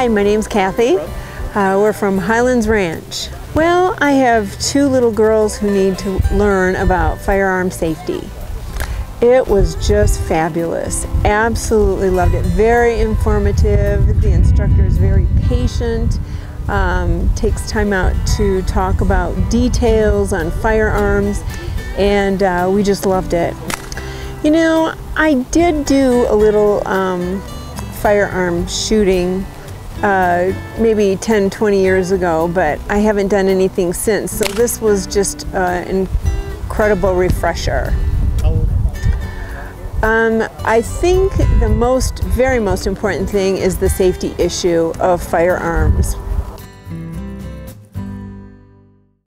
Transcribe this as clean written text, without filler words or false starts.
Hi, my name's Kathy. We're from Highlands Ranch. Well, I have two little girls who need to learn about firearm safety. It was just fabulous. Absolutely loved it. Very informative. The instructor is very patient. Takes time out to talk about details on firearms, and we just loved it. You know, I did do a little firearm shooting maybe 10-20 years ago, but I haven't done anything since, so this was just an incredible refresher. I think the very most important thing is the safety issue of firearms.